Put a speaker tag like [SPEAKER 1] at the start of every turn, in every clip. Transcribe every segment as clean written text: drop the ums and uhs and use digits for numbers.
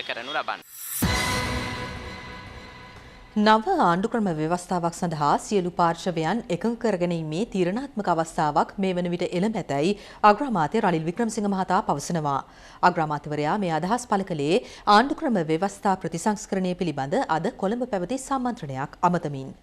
[SPEAKER 1] කරනු ලබන්නේ.
[SPEAKER 2] නව ආණ්ඩුක්‍රම ව්‍යවස්ථාවක් සඳහා සියලු පාර්ශවයන් එකඟ කරගැනීමේ තීරණාත්මක අවස්ථාවක් මේ වන විට එළඹැතැයි අග්‍රාමාත්‍ය රනිල් වික්‍රමසිංහ මහතා පවසනවා. අග්‍රාමාත්‍යවරයා මේ අදහස් පළ කළේ ආණ්ඩුක්‍රම ව්‍යවස්ථා ප්‍රතිසංස්කරණය පිළිබඳ අද කොළඹ පැවති සම්මන්ත්‍රණයක් අමතමින්.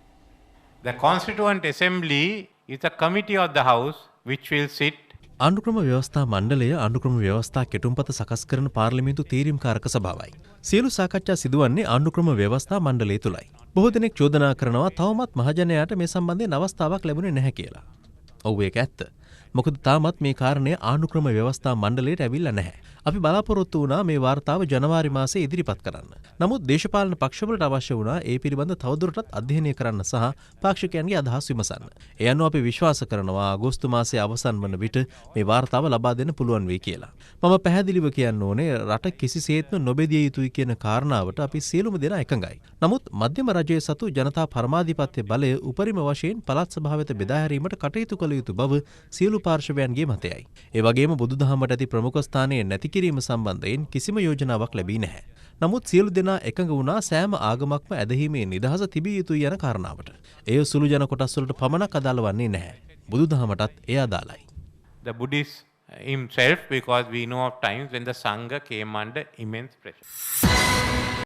[SPEAKER 3] The Constituent Assembly is a committee of the House which will sit.
[SPEAKER 4] ආණ්ඩුක්‍රම ව්‍යවස්ථා මණ්ඩලය ආණ්ඩුක්‍රම ව්‍යවස්ථා කෙටුම්පත සකස් කරන පාර්ලිමේන්තු තීරීම්කාරක සභාවයි. සියලු සාකච්ඡා සිදුවන්නේ ආණ්ඩුක්‍රම ව්‍යවස්ථා මණ්ඩලය තුලයි. බොහෝ දෙනෙක් චෝදනා කරනවා තවමත් මහජනයාට මේ සම්බන්ධයෙන් අවස්ථාවක් ලැබුණේ නැහැ කියලා. ඔව් ඒක ඇත්ත. මොකද තාමත් මේ කාරණය ආණ්ඩුක්‍රම ව්‍යවස්ථා මණ්ඩලයට ඇවිල්ලා නැහැ. අපි බලාපොරොත්තු වුණා මේ වාර්තාව ජනවාරි මාසයේ ඉදිරිපත් කරන්න. නමුත් දේශපාලන පක්ෂවලට අවශ්‍ය වුණා ඒ පිළිබඳ තවදුරටත් අධ්‍යයනය කරන්න සහ පාක්ෂිකයන්ගේ අදහස් විමසන්න. ඒ අනුව අපි විශ්වාස කරනවා අගෝස්තු මාසයේ අවසන් වන විට මේ වාර්තාව ලබා දෙන්න පුළුවන් වෙයි කියලා. මම පැහැදිලිව කියන්න ඕනේ රට කිසිසේත්ම නොබෙදිය යුතුයි කියන කාරණාවට අපි සියලුම දෙනා එකඟයි. නමුත් මධ්‍යම රජයේ සතු ජනතා පරමාධිපත්‍ය බලය උපරිම වශයෙන් පළාත් සභාව වෙත බෙදා හැරීමට කටයුතු කළ යුතු බව සියලු පාර්ශවයන්ගේ මතයයි. ඒ වගේම බුදුදහමට ඇති ප්‍රමුඛ ස්ථානයේ නැති කිරීම සම්බන්ධයෙන් කිසිම යෝජනාවක් ලැබී නැහැ. නමුත් සියලු දෙනා එකඟ වුණා සෑම ආගමක්ම ඇදහිීමේ නිදහස තිබිය යුතුයි යන කාරණාවට. එය සුළු ජන කොටස් වලට පමණක් අදාළ වන්නේ නැහැ. බුදුදහමටත් එය අදාළයි.
[SPEAKER 3] The Buddhist himself, because we know of times when the Sangha came under immense pressure.